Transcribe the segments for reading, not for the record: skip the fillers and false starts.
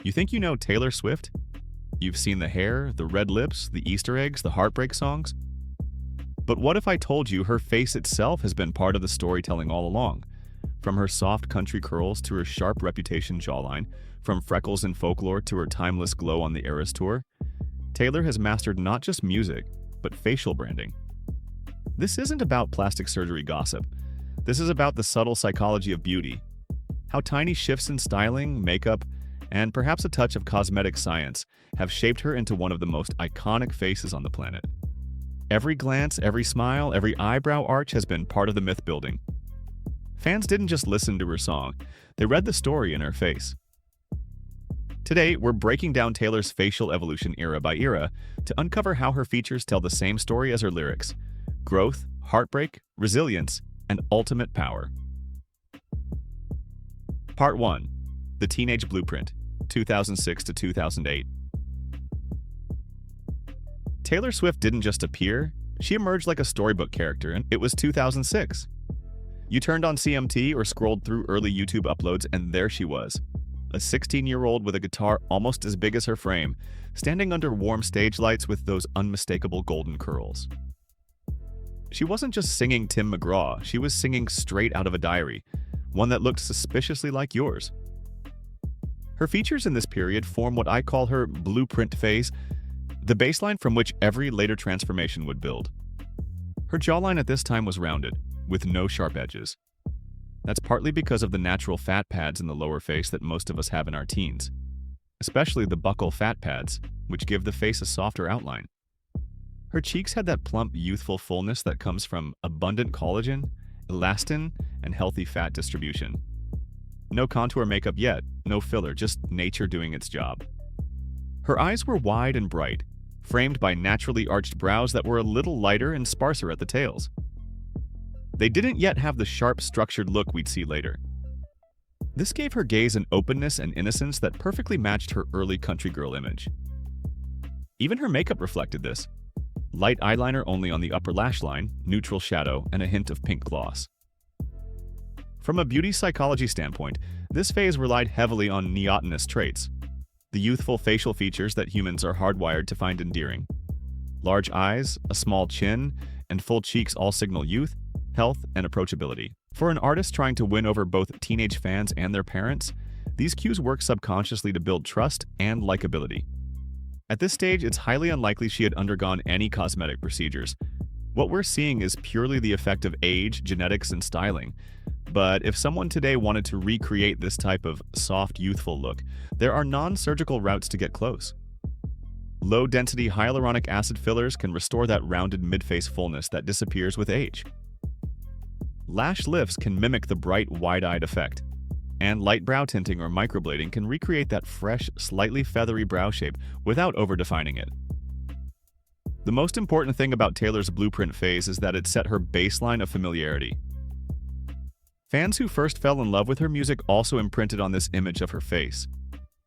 You think you know Taylor Swift? You've seen the hair, the red lips, the Easter eggs, the heartbreak songs? But what if I told you her face itself has been part of the storytelling all along? From her soft country curls to her sharp reputation jawline, from freckles in Folklore to her timeless glow on the Eras tour, Taylor has mastered not just music, but facial branding. This isn't about plastic surgery gossip. This is about the subtle psychology of beauty. How tiny shifts in styling, makeup, and perhaps a touch of cosmetic science have shaped her into one of the most iconic faces on the planet. Every glance, every smile, every eyebrow arch has been part of the myth building. Fans didn't just listen to her song, they read the story in her face. Today, we're breaking down Taylor's facial evolution era by era to uncover how her features tell the same story as her lyrics: growth, heartbreak, resilience, and ultimate power. Part 1. The Teenage Blueprint, 2006 to 2008. Taylor Swift didn't just appear, she emerged like a storybook character, and it was 2006. You turned on CMT or scrolled through early YouTube uploads, and there she was, a 16-year-old with a guitar almost as big as her frame, standing under warm stage lights with those unmistakable golden curls. She wasn't just singing Tim McGraw, she was singing straight out of a diary, one that looked suspiciously like yours. Her features in this period form what I call her blueprint phase, the baseline from which every later transformation would build. Her jawline at this time was rounded, with no sharp edges. That's partly because of the natural fat pads in the lower face that most of us have in our teens, especially the buccal fat pads, which give the face a softer outline. Her cheeks had that plump, youthful fullness that comes from abundant collagen, elastin, and healthy fat distribution. No contour makeup yet, no filler, just nature doing its job. Her eyes were wide and bright, framed by naturally arched brows that were a little lighter and sparser at the tails. They didn't yet have the sharp, structured look we'd see later. This gave her gaze an openness and innocence that perfectly matched her early country girl image. Even her makeup reflected this. Light eyeliner only on the upper lash line, neutral shadow, and a hint of pink gloss. From a beauty psychology standpoint, this phase relied heavily on neotenous traits, the youthful facial features that humans are hardwired to find endearing. Large eyes, a small chin, and full cheeks all signal youth, health, and approachability. For an artist trying to win over both teenage fans and their parents, these cues work subconsciously to build trust and likability. At this stage, it's highly unlikely she had undergone any cosmetic procedures. What we're seeing is purely the effect of age, genetics, and styling. But if someone today wanted to recreate this type of soft, youthful look, there are non-surgical routes to get close. Low-density hyaluronic acid fillers can restore that rounded mid-face fullness that disappears with age. Lash lifts can mimic the bright, wide-eyed effect, and light brow tinting or microblading can recreate that fresh, slightly feathery brow shape without over-defining it. The most important thing about Taylor's blueprint phase is that it set her baseline of familiarity. Fans who first fell in love with her music also imprinted on this image of her face.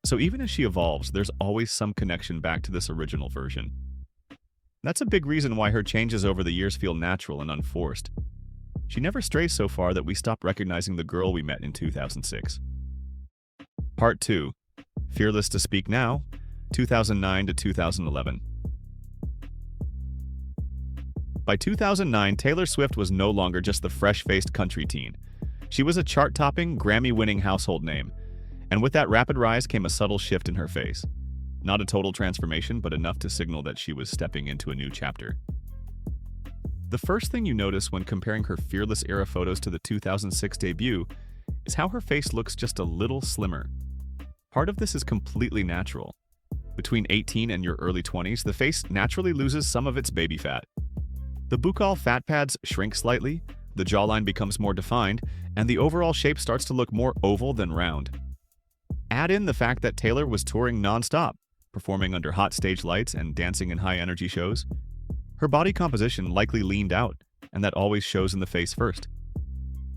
So even as she evolves, there's always some connection back to this original version. That's a big reason why her changes over the years feel natural and unforced. She never strays so far that we stop recognizing the girl we met in 2006. Part 2. Fearless to Speak Now, 2009 to 2011. By 2009, Taylor Swift was no longer just the fresh-faced country teen. She was a chart-topping, Grammy-winning household name, and with that rapid rise came a subtle shift in her face. Not a total transformation, but enough to signal that she was stepping into a new chapter. The first thing you notice when comparing her Fearless-era photos to the 2006 debut is how her face looks just a little slimmer. Part of this is completely natural. Between 18 and your early 20s, the face naturally loses some of its baby fat. The buccal fat pads shrink slightly, the jawline becomes more defined, and the overall shape starts to look more oval than round. Add in the fact that Taylor was touring non-stop, performing under hot stage lights and dancing in high-energy shows. Her body composition likely leaned out, and that always shows in the face first.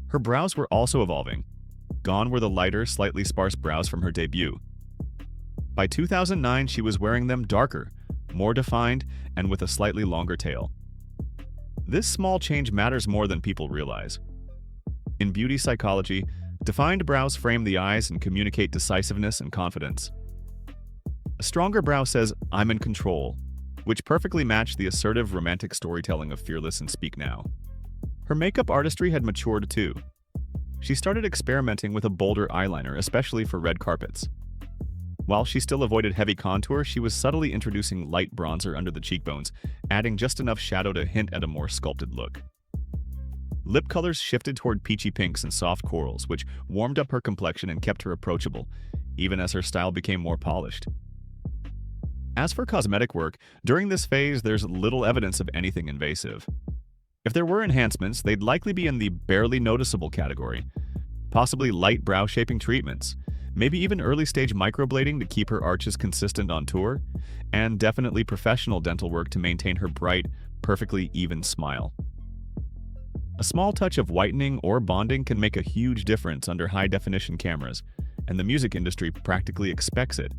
Her brows were also evolving. Gone were the lighter, slightly sparse brows from her debut. By 2009, she was wearing them darker, more defined, and with a slightly longer tail. This small change matters more than people realize. In beauty psychology, defined brows frame the eyes and communicate decisiveness and confidence. A stronger brow says, "I'm in control," which perfectly matched the assertive romantic storytelling of Fearless and Speak Now. Her makeup artistry had matured too. She started experimenting with a bolder eyeliner, especially for red carpets. While she still avoided heavy contour, she was subtly introducing light bronzer under the cheekbones, adding just enough shadow to hint at a more sculpted look. Lip colors shifted toward peachy pinks and soft corals, which warmed up her complexion and kept her approachable, even as her style became more polished. As for cosmetic work, during this phase there's little evidence of anything invasive. If there were enhancements, they'd likely be in the barely noticeable category, possibly light brow shaping treatments, maybe even early-stage microblading to keep her arches consistent on tour, and definitely professional dental work to maintain her bright, perfectly even smile. A small touch of whitening or bonding can make a huge difference under high-definition cameras, and the music industry practically expects it.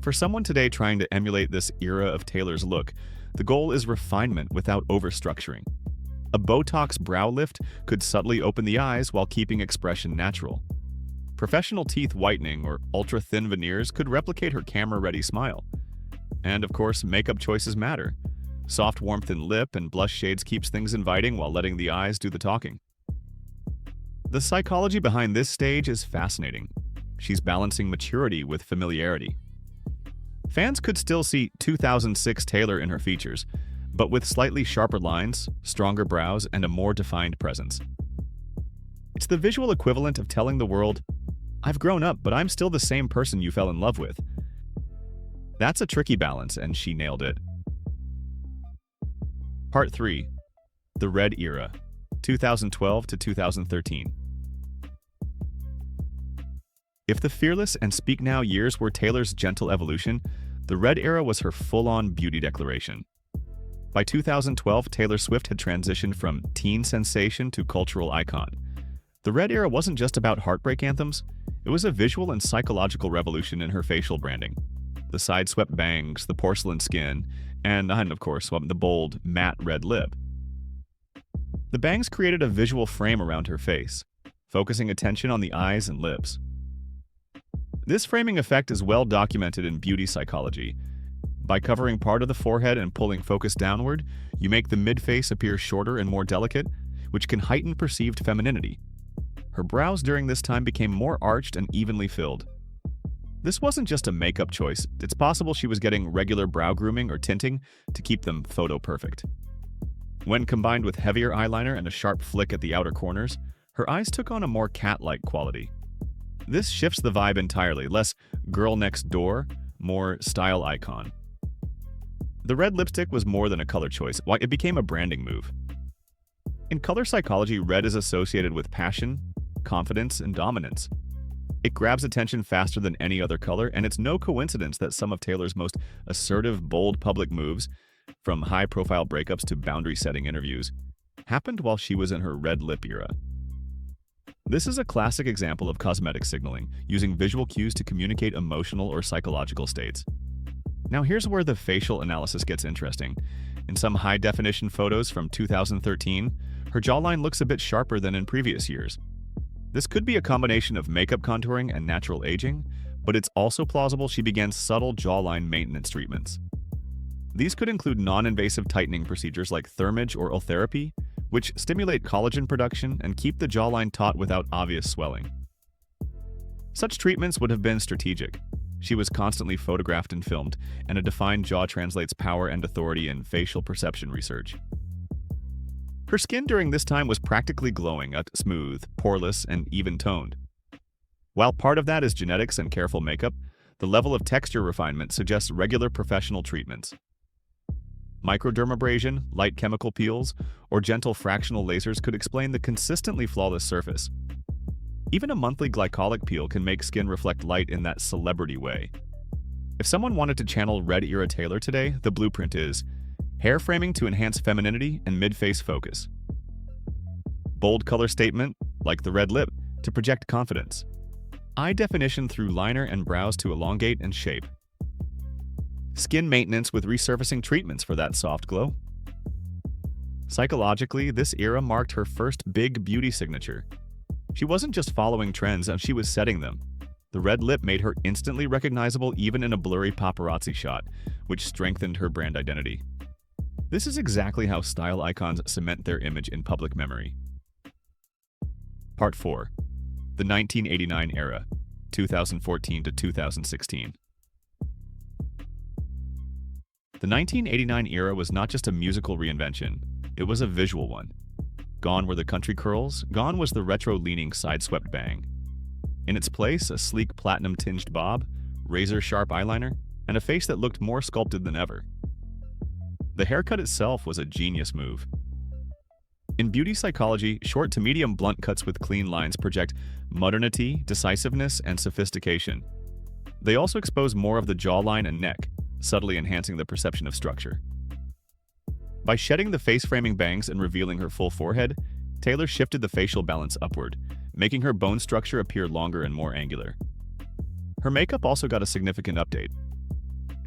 For someone today trying to emulate this era of Taylor's look, the goal is refinement without overstructuring. A Botox brow lift could subtly open the eyes while keeping expression natural. Professional teeth whitening or ultra-thin veneers could replicate her camera-ready smile. And of course, makeup choices matter. Soft warmth in lip and blush shades keeps things inviting while letting the eyes do the talking. The psychology behind this stage is fascinating. She's balancing maturity with familiarity. Fans could still see 2006 Taylor in her features, but with slightly sharper lines, stronger brows, and a more defined presence. It's the visual equivalent of telling the world, "I've grown up, but I'm still the same person you fell in love with." That's a tricky balance, and she nailed it. Part 3. The Red Era, 2012 to 2013. If the Fearless and Speak Now years were Taylor's gentle evolution, the Red Era was her full-on beauty declaration. By 2012, Taylor Swift had transitioned from teen sensation to cultural icon. The Red Era wasn't just about heartbreak anthems, it was a visual and psychological revolution in her facial branding. The side-swept bangs, the porcelain skin, and of course, the bold, matte red lip. The bangs created a visual frame around her face, focusing attention on the eyes and lips. This framing effect is well documented in beauty psychology. By covering part of the forehead and pulling focus downward, you make the mid-face appear shorter and more delicate, which can heighten perceived femininity. Her brows during this time became more arched and evenly filled. This wasn't just a makeup choice, it's possible she was getting regular brow grooming or tinting to keep them photo perfect. When combined with heavier eyeliner and a sharp flick at the outer corners, her eyes took on a more cat-like quality. This shifts the vibe entirely, less girl next door, more style icon. The red lipstick was more than a color choice, it became a branding move. In color psychology, red is associated with passion, confidence, and dominance. It grabs attention faster than any other color, and it's no coincidence that some of Taylor's most assertive, bold public moves, from high-profile breakups to boundary-setting interviews, happened while she was in her red lip era. This is a classic example of cosmetic signaling, using visual cues to communicate emotional or psychological states. Now here's where the facial analysis gets interesting. In some high-definition photos from 2013, her jawline looks a bit sharper than in previous years. This could be a combination of makeup contouring and natural aging, but it's also plausible she began subtle jawline maintenance treatments. These could include non-invasive tightening procedures like thermage or ultherapy, which stimulate collagen production and keep the jawline taut without obvious swelling. Such treatments would have been strategic. She was constantly photographed and filmed, and a defined jaw translates power and authority in facial perception research. Her skin during this time was practically glowing, smooth, poreless, and even-toned. While part of that is genetics and careful makeup, the level of texture refinement suggests regular professional treatments. Microdermabrasion, light chemical peels, or gentle fractional lasers could explain the consistently flawless surface. Even a monthly glycolic peel can make skin reflect light in that celebrity way. If someone wanted to channel Red Era Taylor today, the blueprint is hair framing to enhance femininity and mid-face focus. Bold color statement, like the red lip, to project confidence. Eye definition through liner and brows to elongate and shape. Skin maintenance with resurfacing treatments for that soft glow. Psychologically, this era marked her first big beauty signature. She wasn't just following trends, she was setting them. The red lip made her instantly recognizable even in a blurry paparazzi shot, which strengthened her brand identity. This is exactly how style icons cement their image in public memory. Part 4. The 1989 era, 2014 to 2016. The 1989 era was not just a musical reinvention, it was a visual one. Gone were the country curls, gone was the retro-leaning side-swept bang. In its place, a sleek platinum-tinged bob, razor-sharp eyeliner, and a face that looked more sculpted than ever. The haircut itself was a genius move. In beauty psychology, short to medium blunt cuts with clean lines project modernity, decisiveness, and sophistication. They also expose more of the jawline and neck, subtly enhancing the perception of structure. By shedding the face-framing bangs and revealing her full forehead, Taylor shifted the facial balance upward, making her bone structure appear longer and more angular. Her makeup also got a significant update.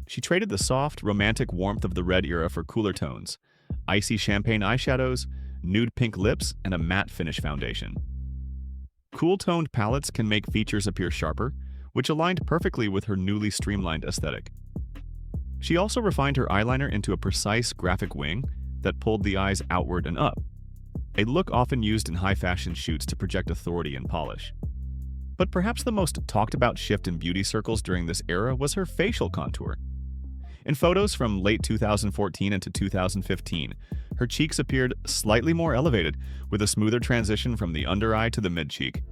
She traded the soft, romantic warmth of the red era for cooler tones, icy champagne eyeshadows, nude pink lips, and a matte finish foundation. Cool-toned palettes can make features appear sharper, which aligned perfectly with her newly streamlined aesthetic. She also refined her eyeliner into a precise graphic wing that pulled the eyes outward and up, a look often used in high-fashion shoots to project authority and polish. But perhaps the most talked-about shift in beauty circles during this era was her facial contour. In photos from late 2014 into 2015, her cheeks appeared slightly more elevated, with a smoother transition from the under eye to the mid-cheek.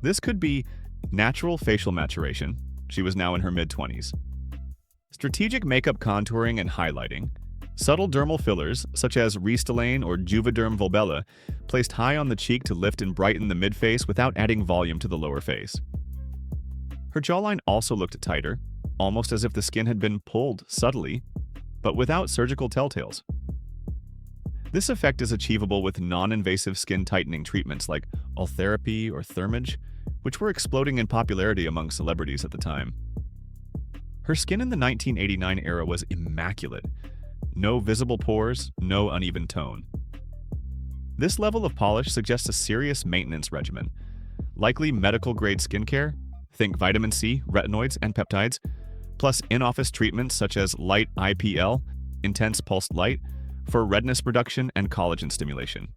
This could be natural facial maturation. She was now in her mid-20s. Strategic makeup contouring and highlighting, subtle dermal fillers such as Restylane or Juvederm Volbella placed high on the cheek to lift and brighten the mid-face without adding volume to the lower face. Her jawline also looked tighter, almost as if the skin had been pulled subtly, but without surgical telltales. This effect is achievable with non-invasive skin tightening treatments like Ultherapy or Thermage, which were exploding in popularity among celebrities at the time. Her skin in the 1989 era was immaculate. No visible pores, no uneven tone. This level of polish suggests a serious maintenance regimen, likely medical-grade skincare, think vitamin C, retinoids, and peptides, plus in-office treatments such as light IPL, intense pulsed light, for redness reduction and collagen stimulation.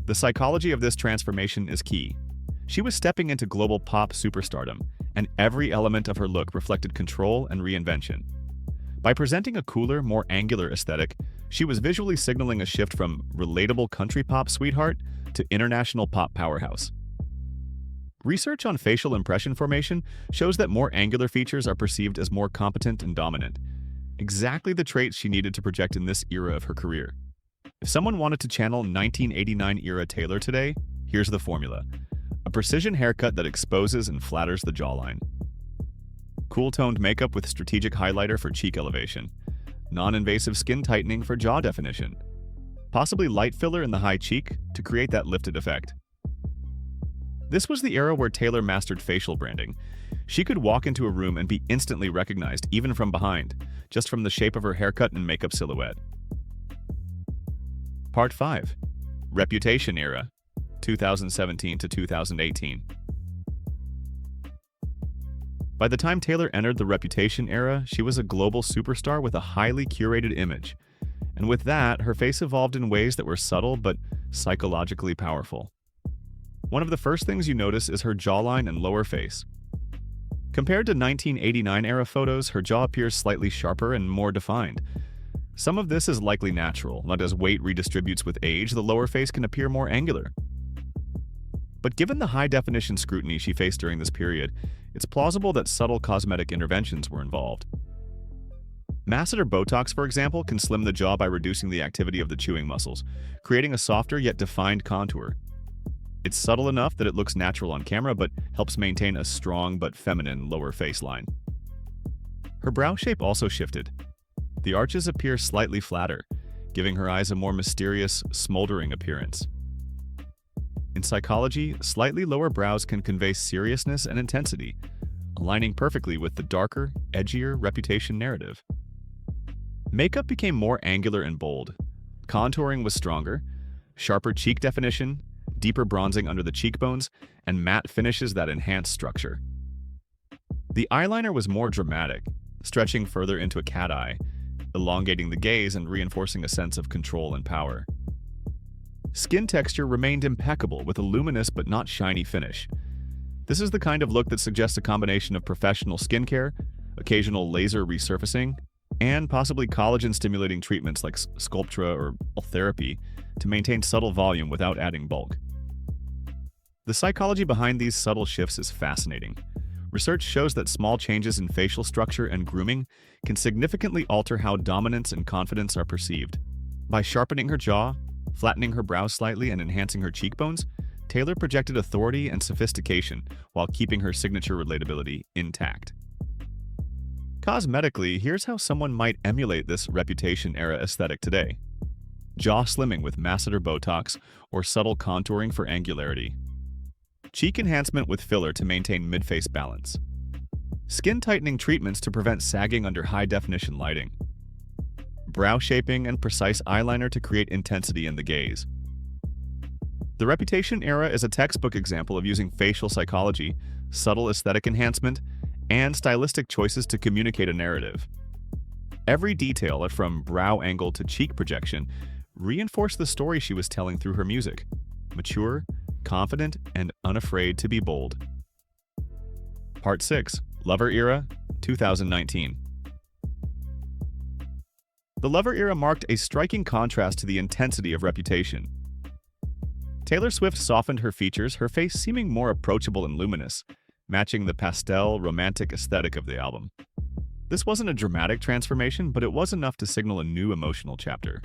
The psychology of this transformation is key. She was stepping into global pop superstardom, and every element of her look reflected control and reinvention. By presenting a cooler, more angular aesthetic, she was visually signaling a shift from relatable country pop sweetheart to international pop powerhouse. Research on facial impression formation shows that more angular features are perceived as more competent and dominant, exactly the traits she needed to project in this era of her career. If someone wanted to channel 1989-era Taylor today, here's the formula. A precision haircut that exposes and flatters the jawline. Cool-toned makeup with strategic highlighter for cheek elevation. Non-invasive skin tightening for jaw definition. Possibly light filler in the high cheek to create that lifted effect. This was the era where Taylor mastered facial branding. She could walk into a room and be instantly recognized, even from behind, just from the shape of her haircut and makeup silhouette. Part 5. Reputation era, 2017 to 2018. By the time Taylor entered the Reputation era, she was a global superstar with a highly curated image. And with that, her face evolved in ways that were subtle but psychologically powerful. One of the first things you notice is her jawline and lower face. Compared to 1989-era photos, her jaw appears slightly sharper and more defined. Some of this is likely natural, but as weight redistributes with age, the lower face can appear more angular. But given the high-definition scrutiny she faced during this period, it's plausible that subtle cosmetic interventions were involved. Masseter Botox, for example, can slim the jaw by reducing the activity of the chewing muscles, creating a softer yet defined contour. It's subtle enough that it looks natural on camera, but helps maintain a strong but feminine lower face line. Her brow shape also shifted. The arches appear slightly flatter, giving her eyes a more mysterious, smoldering appearance. In psychology, slightly lower brows can convey seriousness and intensity, aligning perfectly with the darker, edgier Reputation narrative. Makeup became more angular and bold. Contouring was stronger, sharper cheek definition, deeper bronzing under the cheekbones, and matte finishes that enhance structure. The eyeliner was more dramatic, stretching further into a cat eye, elongating the gaze and reinforcing a sense of control and power. Skin texture remained impeccable with a luminous but not shiny finish. This is the kind of look that suggests a combination of professional skincare, occasional laser resurfacing, and possibly collagen-stimulating treatments like Sculptra or therapy to maintain subtle volume without adding bulk. The psychology behind these subtle shifts is fascinating. Research shows that small changes in facial structure and grooming can significantly alter how dominance and confidence are perceived. By sharpening her jaw, flattening her brows slightly, and enhancing her cheekbones, Taylor projected authority and sophistication while keeping her signature relatability intact. Cosmetically, here's how someone might emulate this Reputation-era aesthetic today. Jaw slimming with masseter Botox or subtle contouring for angularity. Cheek enhancement with filler to maintain mid-face balance. Skin tightening treatments to prevent sagging under high-definition lighting. Brow shaping and precise eyeliner to create intensity in the gaze. The Reputation era is a textbook example of using facial psychology, subtle aesthetic enhancement, and stylistic choices to communicate a narrative. Every detail, from brow angle to cheek projection, reinforced the story she was telling through her music. Mature, confident, and unafraid to be bold. Part 6. Lover Era, 2019. The Lover Era marked a striking contrast to the intensity of Reputation. Taylor Swift softened her features, her face seeming more approachable and luminous, matching the pastel, romantic aesthetic of the album. This wasn't a dramatic transformation, but it was enough to signal a new emotional chapter.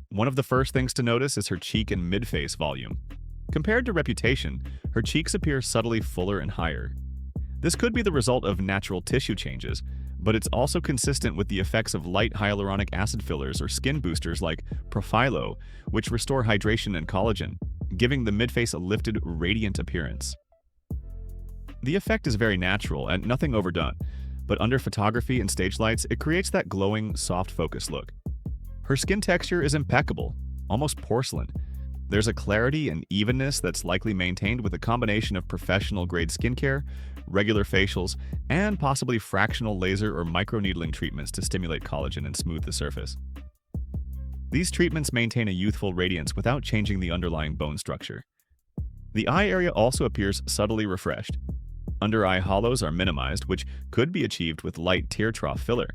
One of the first things to notice is her cheek and mid-face volume. Compared to Reputation, her cheeks appear subtly fuller and higher. This could be the result of natural tissue changes, but it's also consistent with the effects of light hyaluronic acid fillers or skin boosters like Profilo, which restore hydration and collagen, giving the mid-face a lifted, radiant appearance. The effect is very natural and nothing overdone, but under photography and stage lights, it creates that glowing, soft focus look. Her skin texture is impeccable, almost porcelain. There's a clarity and evenness that's likely maintained with a combination of professional-grade skincare, regular facials, and possibly fractional laser or microneedling treatments to stimulate collagen and smooth the surface. These treatments maintain a youthful radiance without changing the underlying bone structure. The eye area also appears subtly refreshed. Under-eye hollows are minimized, which could be achieved with light tear trough filler.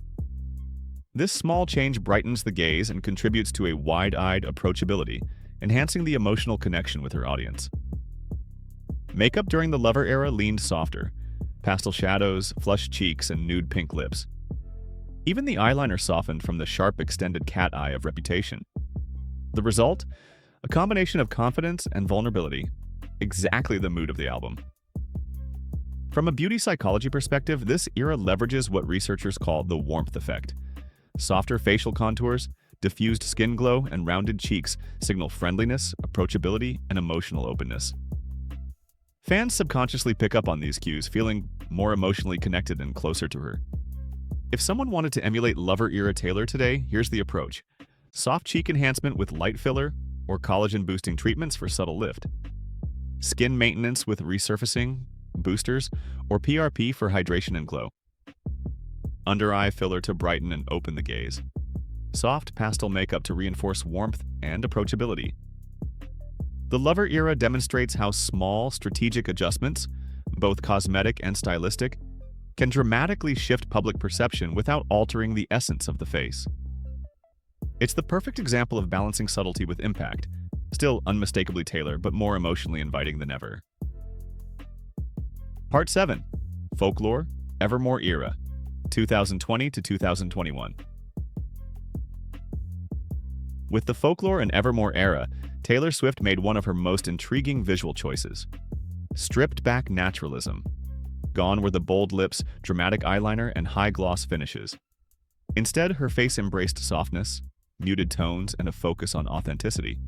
This small change brightens the gaze and contributes to a wide-eyed approachability, enhancing the emotional connection with her audience. Makeup during the Lover era leaned softer, pastel shadows, flushed cheeks, and nude pink lips. Even the eyeliner softened from the sharp extended cat eye of Reputation. The result? A combination of confidence and vulnerability, exactly the mood of the album. From a beauty psychology perspective, this era leverages what researchers call the warmth effect. Softer facial contours, diffused skin glow, and rounded cheeks signal friendliness, approachability, and emotional openness. Fans subconsciously pick up on these cues, feeling more emotionally connected and closer to her. If someone wanted to emulate Lover-era Taylor today, here's the approach. Soft cheek enhancement with light filler, or collagen-boosting treatments for subtle lift. Skin maintenance with resurfacing, boosters, or PRP for hydration and glow. Under-eye filler to brighten and open the gaze. Soft pastel makeup to reinforce warmth and approachability. The Lover era demonstrates how small, strategic adjustments, both cosmetic and stylistic, can dramatically shift public perception without altering the essence of the face. It's the perfect example of balancing subtlety with impact, still unmistakably Taylor, but more emotionally inviting than ever. Part 7. Folklore, Evermore Era, 2020 to 2021. With the Folklore and Evermore era, Taylor Swift made one of her most intriguing visual choices. Stripped-back naturalism. Gone were the bold lips, dramatic eyeliner, and high-gloss finishes. Instead, her face embraced softness, muted tones, and a focus on authenticity.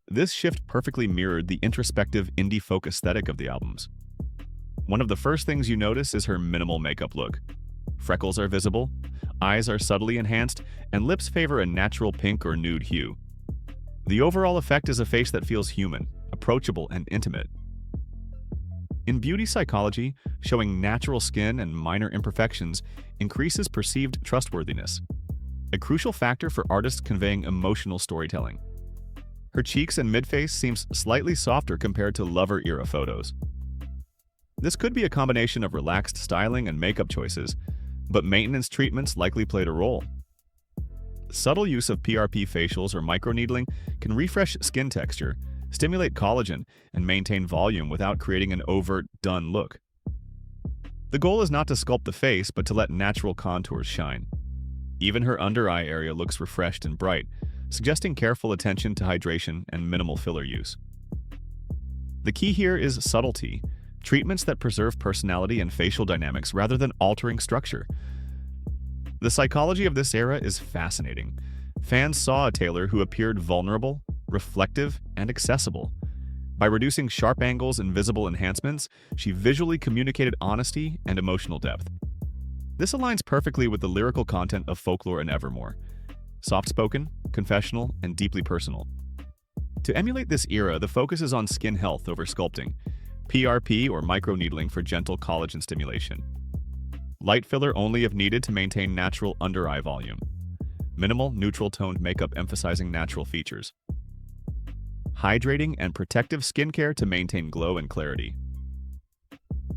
This shift perfectly mirrored the introspective indie-folk aesthetic of the albums. One of the first things you notice is her minimal makeup look. Freckles are visible, eyes are subtly enhanced, and lips favor a natural pink or nude hue. The overall effect is a face that feels human, approachable, and intimate. In beauty psychology, showing natural skin and minor imperfections increases perceived trustworthiness, a crucial factor for artists conveying emotional storytelling. Her cheeks and midface seems slightly softer compared to Lover-era photos. This could be a combination of relaxed styling and makeup choices, but maintenance treatments likely played a role. Subtle use of PRP facials or microneedling can refresh skin texture, stimulate collagen, and maintain volume without creating an overt, done look. The goal is not to sculpt the face, but to let natural contours shine. Even her under-eye area looks refreshed and bright, suggesting careful attention to hydration and minimal filler use. The key here is subtlety, treatments that preserve personality and facial dynamics rather than altering structure. The psychology of this era is fascinating. Fans saw a Taylor who appeared vulnerable, reflective, and accessible. By reducing sharp angles and visible enhancements, she visually communicated honesty and emotional depth. This aligns perfectly with the lyrical content of Folklore and Evermore. Soft-spoken, confessional, and deeply personal. To emulate this era, the focus is on skin health over sculpting, PRP or microneedling for gentle collagen stimulation. Light filler only if needed to maintain natural under-eye volume. Minimal, neutral-toned makeup emphasizing natural features. Hydrating and protective skincare to maintain glow and clarity.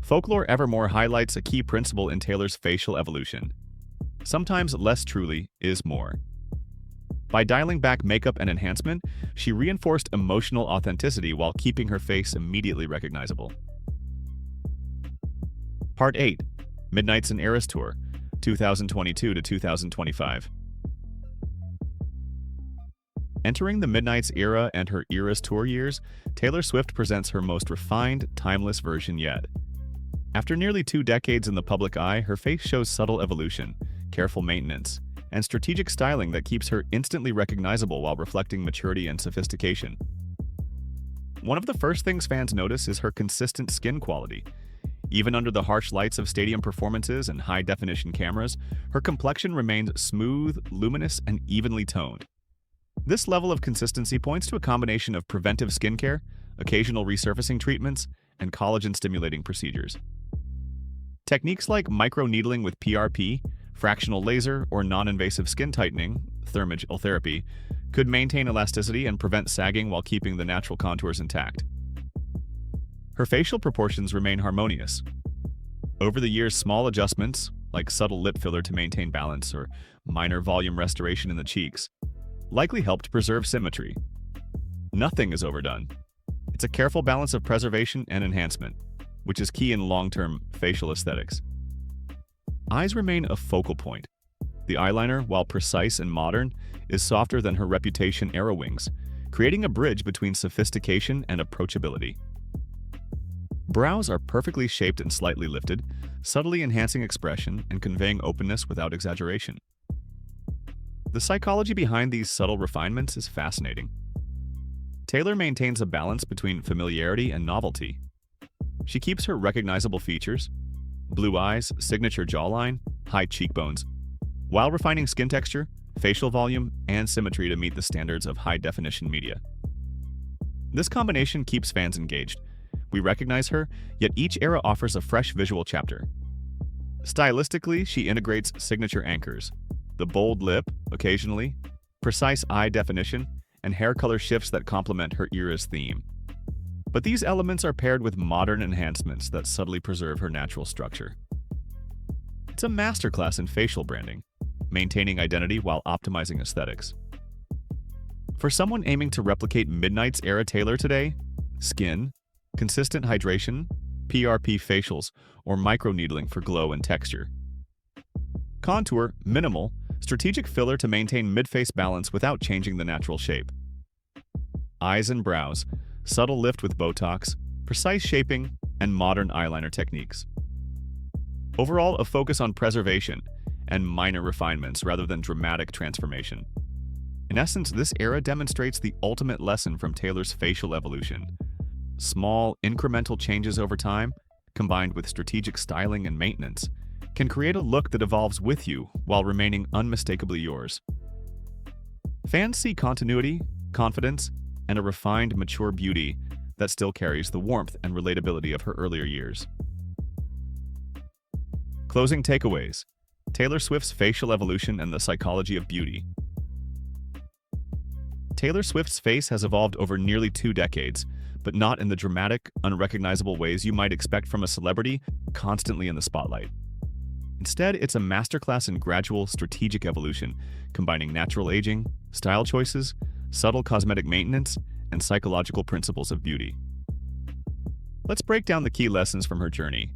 Folklore Evermore highlights a key principle in Taylor's facial evolution. Sometimes less truly is more. By dialing back makeup and enhancement, she reinforced emotional authenticity while keeping her face immediately recognizable. Part 8. Midnights and Eras Tour, 2022 to 2025. Entering the Midnights era and her Eras Tour years, Taylor Swift presents her most refined, timeless version yet. After nearly 2 decades in the public eye, her face shows subtle evolution, careful maintenance, and strategic styling that keeps her instantly recognizable while reflecting maturity and sophistication. One of the first things fans notice is her consistent skin quality. Even under the harsh lights of stadium performances and high-definition cameras, her complexion remains smooth, luminous, and evenly toned. This level of consistency points to a combination of preventive skincare, occasional resurfacing treatments, and collagen-stimulating procedures. Techniques like microneedling with PRP, fractional laser, or non-invasive skin tightening, thermal therapy, could maintain elasticity and prevent sagging while keeping the natural contours intact. Her facial proportions remain harmonious. Over the years, small adjustments, like subtle lip filler to maintain balance or minor volume restoration in the cheeks, likely helped preserve symmetry. Nothing is overdone. It's a careful balance of preservation and enhancement, which is key in long-term facial aesthetics. Eyes remain a focal point. The eyeliner, while precise and modern, is softer than her Reputation-era wings, creating a bridge between sophistication and approachability. Brows are perfectly shaped and slightly lifted, subtly enhancing expression and conveying openness without exaggeration. The psychology behind these subtle refinements is fascinating. Taylor maintains a balance between familiarity and novelty. She keeps her recognizable features, blue eyes, signature jawline, high cheekbones, while refining skin texture, facial volume, and symmetry to meet the standards of high-definition media. This combination keeps fans engaged. We recognize her, yet each era offers a fresh visual chapter. Stylistically, she integrates signature anchors, the bold lip, occasionally, precise eye definition, and hair color shifts that complement her era's theme. But these elements are paired with modern enhancements that subtly preserve her natural structure. It's a masterclass in facial branding, maintaining identity while optimizing aesthetics. For someone aiming to replicate Midnight's era Taylor today, skin, consistent hydration, PRP facials, or microneedling for glow and texture. Contour, minimal, strategic filler to maintain mid-face balance without changing the natural shape. Eyes and brows, subtle lift with Botox, precise shaping, and modern eyeliner techniques. Overall, a focus on preservation and minor refinements rather than dramatic transformation. In essence, this era demonstrates the ultimate lesson from Taylor's facial evolution. Small, incremental changes over time, combined with strategic styling and maintenance, can create a look that evolves with you while remaining unmistakably yours. Fans see continuity, confidence, and a refined, mature beauty that still carries the warmth and relatability of her earlier years. Closing takeaways: Taylor Swift's facial evolution and the psychology of beauty. Taylor Swift's face has evolved over nearly 2 decades, but not in the dramatic, unrecognizable ways you might expect from a celebrity constantly in the spotlight. Instead, it's a masterclass in gradual, strategic evolution, combining natural aging, style choices, subtle cosmetic maintenance, and psychological principles of beauty. Let's break down the key lessons from her journey.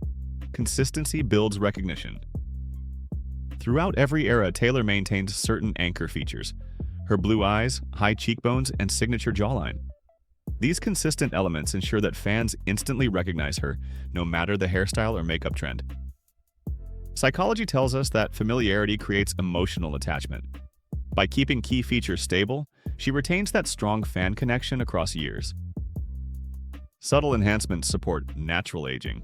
Consistency builds recognition. Throughout every era, Taylor maintained certain anchor features: her blue eyes, high cheekbones, and signature jawline. These consistent elements ensure that fans instantly recognize her, no matter the hairstyle or makeup trend. Psychology tells us that familiarity creates emotional attachment. By keeping key features stable, she retains that strong fan connection across years. Subtle enhancements support natural aging.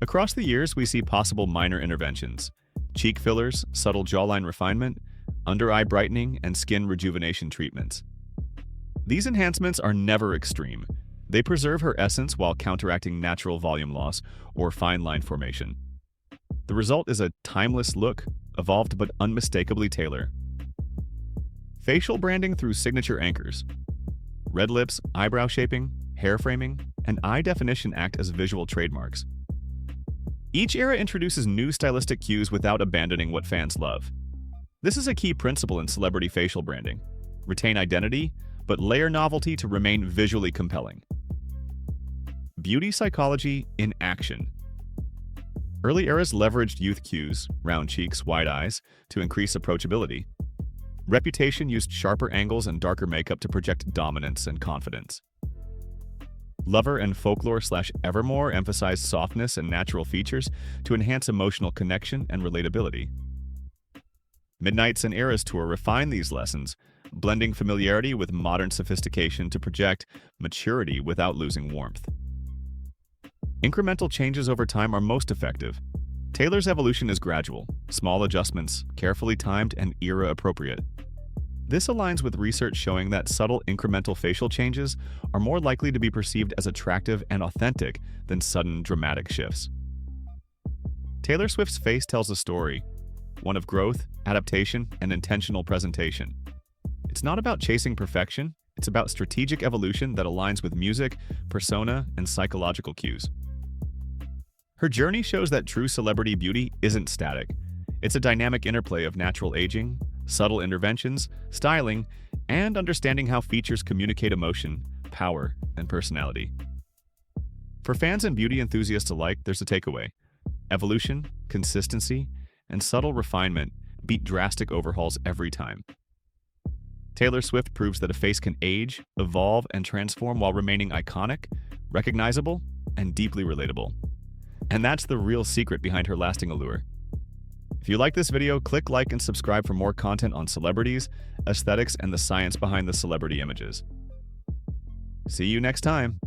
Across the years, we see possible minor interventions: cheek fillers, subtle jawline refinement, under-eye brightening, and skin rejuvenation treatments. These enhancements are never extreme. They preserve her essence while counteracting natural volume loss or fine line formation. The result is a timeless look, evolved but unmistakably Taylor. Facial branding through signature anchors. Red lips, eyebrow shaping, hair framing, and eye definition act as visual trademarks. Each era introduces new stylistic cues without abandoning what fans love. This is a key principle in celebrity facial branding: retain identity, but layer novelty to remain visually compelling. Beauty psychology in action. Early eras leveraged youth cues, round cheeks, wide eyes, to increase approachability. Reputation used sharper angles and darker makeup to project dominance and confidence. Lover and Folklore/Evermore emphasized softness and natural features to enhance emotional connection and relatability. Midnights and Eras Tour refine these lessons, blending familiarity with modern sophistication to project maturity without losing warmth. Incremental changes over time are most effective. Taylor's evolution is gradual, small adjustments, carefully timed and era-appropriate. This aligns with research showing that subtle incremental facial changes are more likely to be perceived as attractive and authentic than sudden dramatic shifts. Taylor Swift's face tells a story, one of growth, adaptation, and intentional presentation. It's not about chasing perfection, it's about strategic evolution that aligns with music, persona, and psychological cues. Her journey shows that true celebrity beauty isn't static. It's a dynamic interplay of natural aging, subtle interventions, styling, and understanding how features communicate emotion, power, and personality. For fans and beauty enthusiasts alike, there's a takeaway: evolution, consistency, and subtle refinement beat drastic overhauls every time. Taylor Swift proves that a face can age, evolve, and transform while remaining iconic, recognizable, and deeply relatable. And that's the real secret behind her lasting allure. If you like this video, click like and subscribe for more content on celebrities, aesthetics, and the science behind the celebrity images. See you next time.